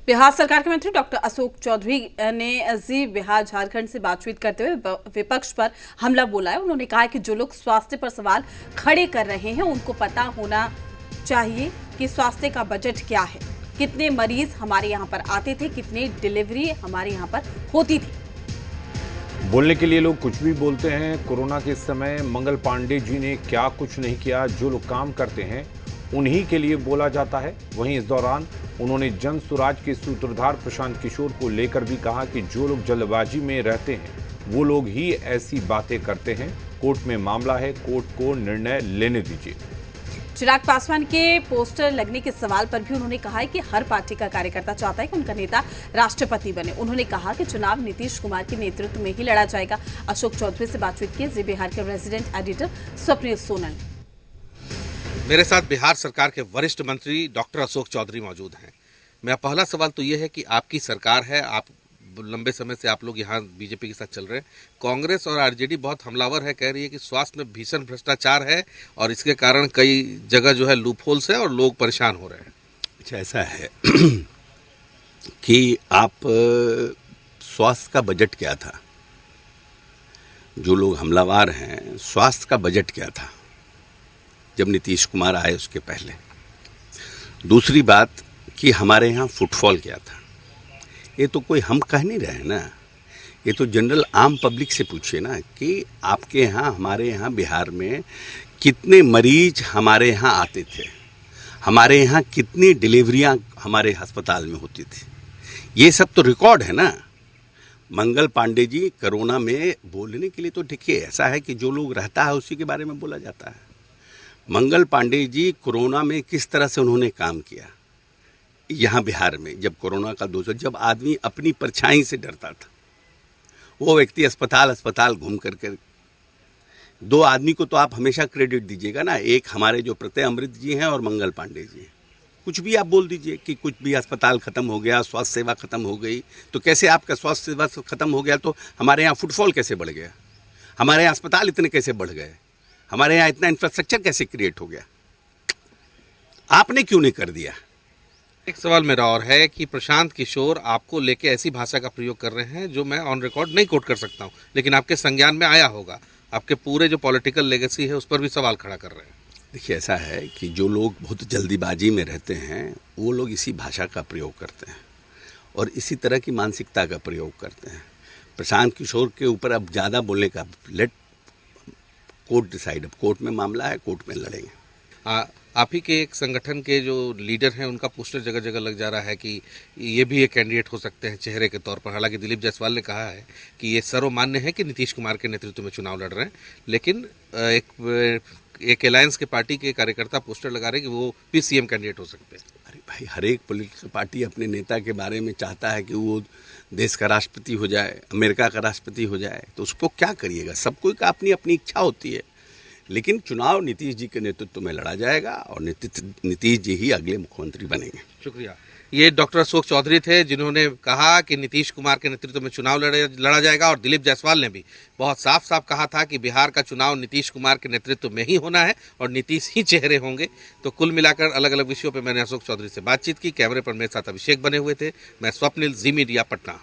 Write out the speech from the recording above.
बिहार सरकार के मंत्री डॉक्टर अशोक चौधरी ने जी बिहार झारखंड से बातचीत करते हुए विपक्ष पर हमला बोला है। उन्होंने कहा कि जो लोग स्वास्थ्य पर सवाल खड़े कर रहे हैं उनको पता होना चाहिए कि स्वास्थ्य का बजट क्या है, कितने मरीज हमारे यहाँ पर आते थे, कितनी डिलीवरी हमारे यहाँ पर होती थी। बोलने के लिए लोग कुछ भी बोलते हैं। कोरोना के समय मंगल पांडे जी ने क्या कुछ नहीं किया। जो लोग काम करते हैं उन्हीं के लिए बोला जाता है। वहीं इस दौरान उन्होंने जन स्वराज के सूत्रधार प्रशांत किशोर को लेकर भी कहा कि जो लोग जल्दबाजी में रहते हैं वो लोग ही ऐसी बातें करते हैं। कोर्ट में मामला है, कोर्ट को निर्णय लेने दीजिए। चिराग पासवान के पोस्टर लगने के सवाल पर भी उन्होंने कहा है कि हर पार्टी का कार्यकर्ता चाहता है कि उनका नेता राष्ट्रपति बने। उन्होंने कहा कि चुनाव नीतीश कुमार के नेतृत्व में ही लड़ा जाएगा। अशोक चौधरी से बातचीत की जी बिहार के रेजिडेंट एडिटर स्वप्निल सोनल। मेरे साथ बिहार सरकार के वरिष्ठ मंत्री डॉक्टर अशोक चौधरी मौजूद हैं। मेरा पहला सवाल तो ये है कि आपकी सरकार है, आप लंबे समय से आप लोग यहाँ बीजेपी के साथ चल रहे हैं। कांग्रेस और आरजेडी बहुत हमलावर है, कह रही है कि स्वास्थ्य में भीषण भ्रष्टाचार है और इसके कारण कई जगह जो है लूपहोल्स है और लोग परेशान हो रहे हैं। अच्छा, ऐसा है कि आप स्वास्थ्य का बजट क्या था? जो लोग हमलावर हैं, स्वास्थ्य का बजट क्या था जब नीतीश कुमार आए उसके पहले? दूसरी बात कि हमारे यहाँ फुटफॉल क्या था? ये तो कोई हम कह नहीं रहे ना, ये तो जनरल आम पब्लिक से पूछिए ना कि आपके यहाँ, हमारे यहाँ बिहार में कितने मरीज हमारे यहाँ आते थे, हमारे यहाँ कितनी डिलीवरियाँ हमारे अस्पताल में होती थी। ये सब तो रिकॉर्ड है ना। मंगल पांडे जी कोरोना में बोलने के लिए तो देखिए, ऐसा है कि जो लोग रहता है उसी के बारे में बोला जाता है। मंगल पांडे जी कोरोना में किस तरह से उन्होंने काम किया यहाँ बिहार में, जब कोरोना का जब आदमी अपनी परछाई से डरता था, वो व्यक्ति अस्पताल घूम कर दो आदमी को तो आप हमेशा क्रेडिट दीजिएगा ना, एक हमारे जो प्रत्यय अमृत जी हैं और मंगल पांडे जी हैं। कुछ भी आप बोल दीजिए कि कुछ भी अस्पताल खत्म हो गया, स्वास्थ्य सेवा खत्म हो गई, तो कैसे आपका स्वास्थ्य सेवा खत्म हो गया तो हमारे यहाँ फुटफॉल कैसे बढ़ गया, हमारे यहाँ अस्पताल इतने कैसे बढ़ गए, हमारे यहाँ इतना इंफ्रास्ट्रक्चर कैसे क्रिएट हो गया? आपने क्यों नहीं कर दिया? एक सवाल मेरा और है कि प्रशांत किशोर आपको लेके ऐसी भाषा का प्रयोग कर रहे हैं जो मैं ऑन रिकॉर्ड नहीं कोट कर सकता हूं, लेकिन आपके संज्ञान में आया होगा। आपके पूरे जो पॉलिटिकल लेगेसी है उस पर भी सवाल खड़ा कर रहे हैं। देखिए, ऐसा है कि जो लोग बहुत जल्दीबाजी में रहते हैं वो लोग इसी भाषा का प्रयोग करते हैं और इसी तरह की मानसिकता का प्रयोग करते हैं। प्रशांत किशोर के ऊपर अब ज़्यादा बोलने का, लेट कोर्ट डिसाइड। अब कोर्ट में मामला है, कोर्ट में लड़ेंगे। आप ही के एक संगठन के जो लीडर हैं उनका पोस्टर जगह जगह लग जा रहा है कि ये भी एक कैंडिडेट हो सकते हैं चेहरे के तौर पर। हालांकि दिलीप जायसवाल ने कहा है कि ये सर्वमान्य है कि नीतीश कुमार के नेतृत्व में चुनाव लड़ रहे हैं, लेकिन एक अलायंस के पार्टी के कार्यकर्ता पोस्टर लगा रहे हैं कि वो भी सीएम कैंडिडेट हो सकते हैं। अरे भाई, हर एक पॉलिटिकल पार्टी अपने नेता के बारे में चाहता है कि वो देश का राष्ट्रपति हो जाए, अमेरिका का राष्ट्रपति हो जाए, तो उसको क्या करिएगा? सब कोई का अपनी अपनी इच्छा होती है, लेकिन चुनाव नीतीश जी के नेतृत्व में लड़ा जाएगा और नीतीश जी ही अगले मुख्यमंत्री बनेंगे। शुक्रिया। ये डॉक्टर अशोक चौधरी थे जिन्होंने कहा कि नीतीश कुमार के नेतृत्व में चुनाव लड़ा जाएगा, और दिलीप जायसवाल ने भी बहुत साफ साफ कहा था कि बिहार का चुनाव नीतीश कुमार के नेतृत्व में ही होना है और नीतीश ही चेहरे होंगे। तो कुल मिलाकर अलग अलग विषयों पर मैंने अशोक चौधरी से बातचीत की। कैमरे पर मेरे साथ अभिषेक बने हुए थे। मैं स्वप्निल, जी मीडिया, पटना।